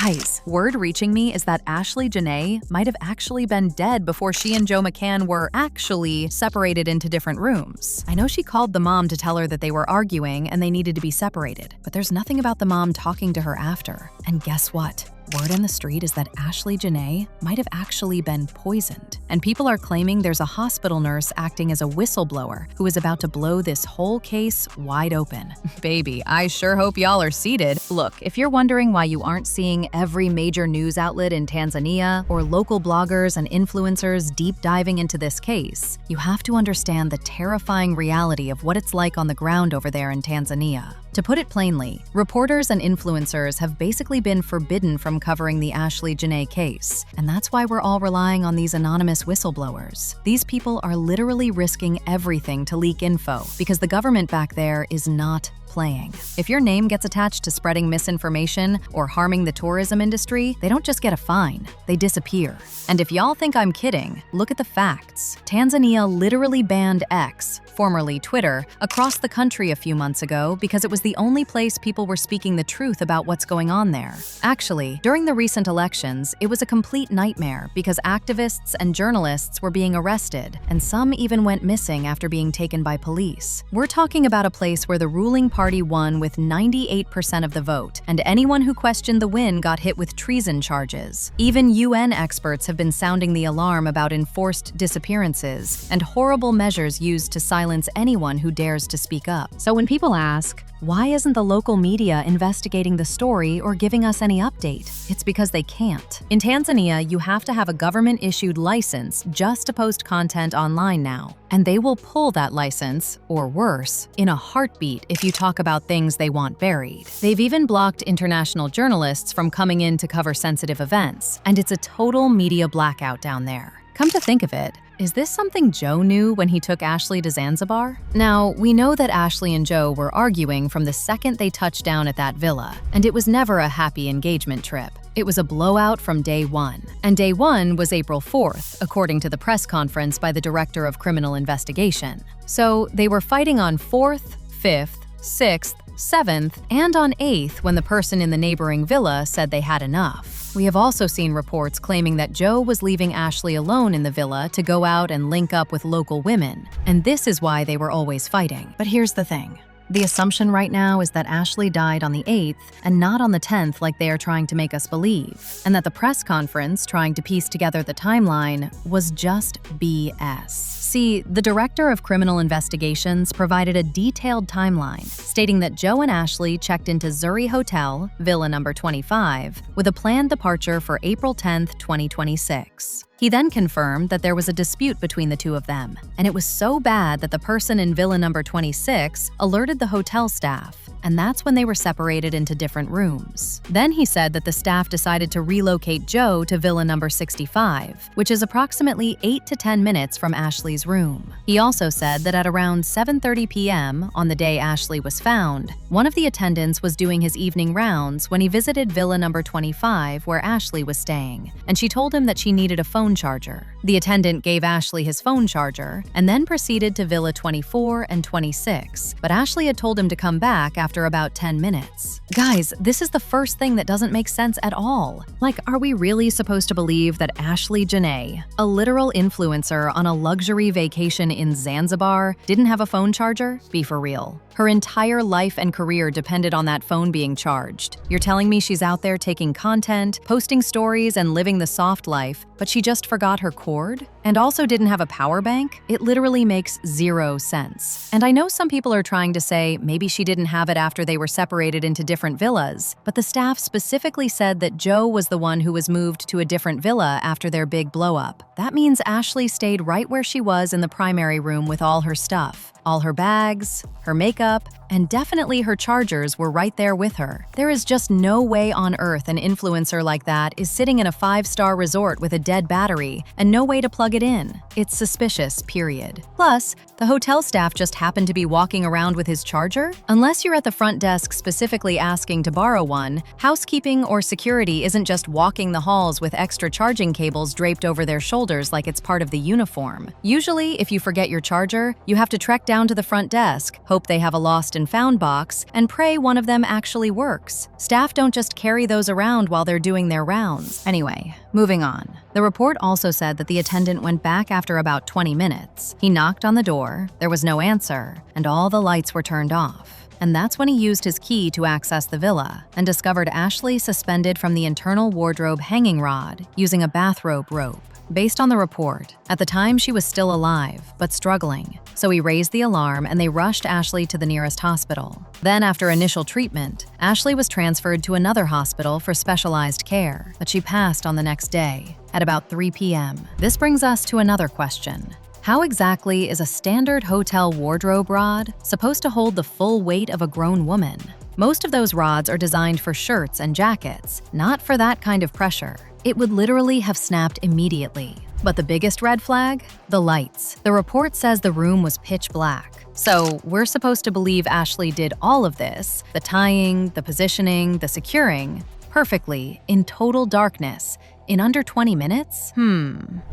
Guys, word reaching me is that Ashlee Jenae might have actually been dead before she and Joe McCann were actually separated into different rooms. I know she called the mom to tell her that they were arguing and they needed to be separated, but there's nothing about the mom talking to her after. And guess what? Word on the street is that Ashlee Jenae might have actually been poisoned. And people are claiming there's a hospital nurse acting as a whistleblower who is about to blow this whole case wide open. Baby, I sure hope y'all are seated. Look, if you're wondering why you aren't seeing every major news outlet in Tanzania or local bloggers and influencers deep diving into this case, you have to understand the terrifying reality of what it's like on the ground over there in Tanzania. To put it plainly, reporters and influencers have basically been forbidden from covering the Ashlee Jenae case, and that's why we're all relying on these anonymous whistleblowers. These people are literally risking everything to leak info because the government back there is not playing. If your name gets attached to spreading misinformation or harming the tourism industry, they don't just get a fine, they disappear. And if y'all think I'm kidding, look at the facts. Tanzania literally banned X, formerly Twitter, across the country a few months ago because it was the only place people were speaking the truth about what's going on there. Actually, during the recent elections, it was a complete nightmare because activists and journalists were being arrested, and some even went missing after being taken by police. We're talking about a place where the ruling party won with 98% of the vote, and anyone who questioned the win got hit with treason charges. Even UN experts have been sounding the alarm about enforced disappearances and horrible measures used to silence anyone who dares to speak up. So when people ask, why isn't the local media investigating the story or giving us any update? It's because they can't. In Tanzania, you have to have a government-issued license just to post content online now. And they will pull that license, or worse, in a heartbeat if you talk about things they want buried. They've even blocked international journalists from coming in to cover sensitive events, and it's a total media blackout down there. Come to think of it, is this something Joe knew when he took Ashlee to Zanzibar? Now, we know that Ashlee and Joe were arguing from the second they touched down at that villa, and it was never a happy engagement trip. It was a blowout from day one. And day one was April 4th, according to the press conference by the Director of Criminal Investigation. So they were fighting on 4th, 5th, 6th, 7th, and on 8th when the person in the neighboring villa said they had enough. We have also seen reports claiming that Joe was leaving Ashlee alone in the villa to go out and link up with local women, and this is why they were always fighting. But here's the thing. The assumption right now is that Ashlee died on the 8th and not on the 10th like they are trying to make us believe, and that the press conference trying to piece together the timeline was just BS. See, the Director of Criminal Investigations provided a detailed timeline stating that Joe and Ashlee checked into Zuri Hotel, Villa number 25, with a planned departure for April 10th, 2026. He then confirmed that there was a dispute between the two of them, and it was so bad that the person in Villa number 26 alerted the hotel staff, and that's when they were separated into different rooms. Then he said that the staff decided to relocate Joe to Villa number 65, which is approximately 8 to 10 minutes from Ashlee's room. He also said that at around 7:30 p.m. on the day Ashlee was found, one of the attendants was doing his evening rounds when he visited Villa number 25 where Ashlee was staying, and she told him that she needed a phone charger. The attendant gave Ashlee his phone charger and then proceeded to Villa 24 and 26, but Ashlee had told him to come back after about 10 minutes. Guys, this is the first thing that doesn't make sense at all. Like, are we really supposed to believe that Ashlee Jenae, a literal influencer on a luxury vacation in Zanzibar, didn't have a phone charger? Be for real. Her entire life and career depended on that phone being charged. You're telling me she's out there taking content, posting stories, and living the soft life, but she just forgot her cord? And also didn't have a power bank? It literally makes zero sense. And I know some people are trying to say maybe she didn't have it after they were separated into different villas, but the staff specifically said that Joe was the one who was moved to a different villa after their big blow-up. That means Ashlee stayed right where she was in the primary room with all her stuff. All her bags, her makeup, and definitely her chargers were right there with her. There is just no way on earth an influencer like that is sitting in a 5-star resort with a dead battery and no way to plug it in. It's suspicious, period. Plus, the hotel staff just happened to be walking around with his charger? Unless you're at the front desk specifically asking to borrow one, housekeeping or security isn't just walking the halls with extra charging cables draped over their shoulders like it's part of the uniform. Usually, if you forget your charger, you have to trek down to the front desk, hope they have a lost and found box and pray one of them actually works. Staff don't just carry those around while they're doing their rounds. Anyway, moving on. The report also said that the attendant went back after about 20 minutes. He knocked on the door, there was no answer, and all the lights were turned off. And that's when he used his key to access the villa and discovered Ashlee suspended from the internal wardrobe hanging rod using a bathrobe rope. Based on the report, at the time she was still alive, but struggling, so he raised the alarm and they rushed Ashlee to the nearest hospital. Then, after initial treatment, Ashlee was transferred to another hospital for specialized care, but she passed on the next day, at about 3 p.m. This brings us to another question. How exactly is a standard hotel wardrobe rod supposed to hold the full weight of a grown woman? Most of those rods are designed for shirts and jackets, not for that kind of pressure. It would literally have snapped immediately. But the biggest red flag? The lights. The report says the room was pitch black. So we're supposed to believe Ashlee did all of this, the tying, the positioning, the securing, perfectly, in total darkness, in under 20 minutes?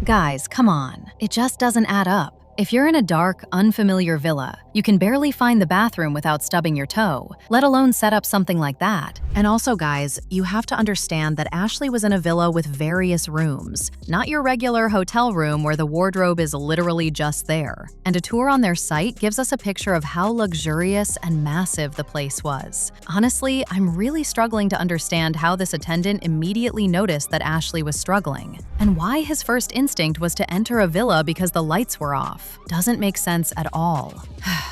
Guys, come on. It just doesn't add up. If you're in a dark, unfamiliar villa, you can barely find the bathroom without stubbing your toe, let alone set up something like that. And also, guys, you have to understand that Ashlee was in a villa with various rooms, not your regular hotel room where the wardrobe is literally just there. And a tour on their site gives us a picture of how luxurious and massive the place was. Honestly, I'm really struggling to understand how this attendant immediately noticed that Ashlee was struggling, and why his first instinct was to enter a villa because the lights were off. Doesn't make sense at all.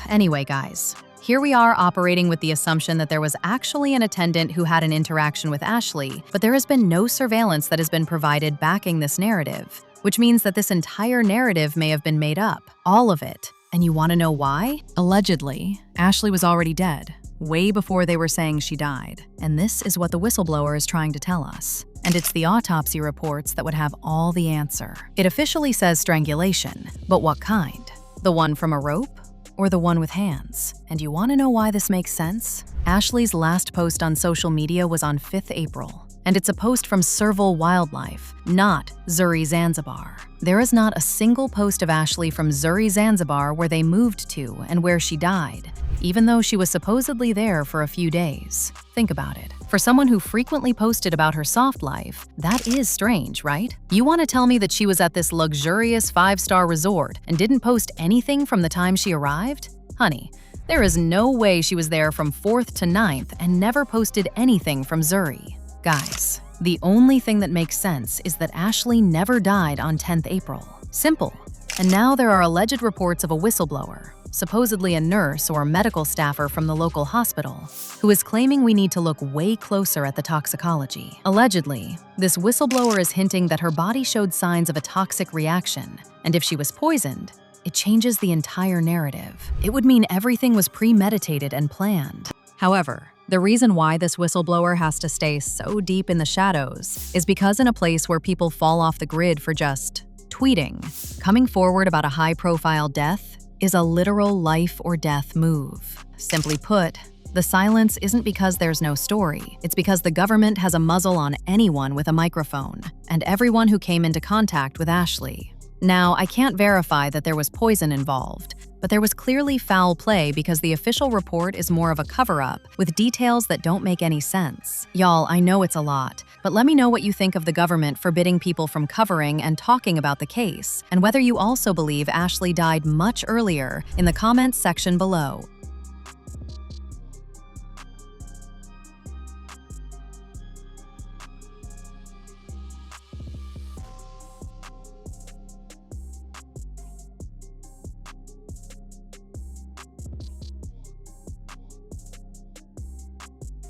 Anyway, guys, here we are operating with the assumption that there was actually an attendant who had an interaction with Ashlee, but there has been no surveillance that has been provided backing this narrative, which means that this entire narrative may have been made up, all of it. And you want to know why? Allegedly, Ashlee was already dead, way before they were saying she died. And this is what the whistleblower is trying to tell us. And it's the autopsy reports that would have all the answer. It officially says strangulation, but what kind? The one from a rope? Or the one with hands? And you want to know why this makes sense? Ashlee's last post on social media was on 5th April, and it's a post from Serval Wildlife, not Zuri, Zanzibar. There is not a single post of Ashlee from Zuri, Zanzibar where they moved to and where she died, even though she was supposedly there for a few days. Think about it. For someone who frequently posted about her soft life, that is strange, right? You want to tell me that she was at this luxurious 5-star resort and didn't post anything from the time she arrived? Honey, there is no way she was there from 4th to 9th and never posted anything from Zuri. Guys, the only thing that makes sense is that Ashlee never died on 10th April. Simple. And now there are alleged reports of a whistleblower, supposedly a nurse or medical staffer from the local hospital, who is claiming we need to look way closer at the toxicology. Allegedly, this whistleblower is hinting that her body showed signs of a toxic reaction, and if she was poisoned, it changes the entire narrative. It would mean everything was premeditated and planned. However, the reason why this whistleblower has to stay so deep in the shadows is because in a place where people fall off the grid for just tweeting, coming forward about a high-profile death is a literal life or death move. Simply put, the silence isn't because there's no story. It's because the government has a muzzle on anyone with a microphone, and everyone who came into contact with Ashlee. Now, I can't verify that there was poison involved, but there was clearly foul play because the official report is more of a cover-up with details that don't make any sense. Y'all, I know it's a lot, but let me know what you think of the government forbidding people from covering and talking about the case, and whether you also believe Ashlee died much earlier in the comments section below.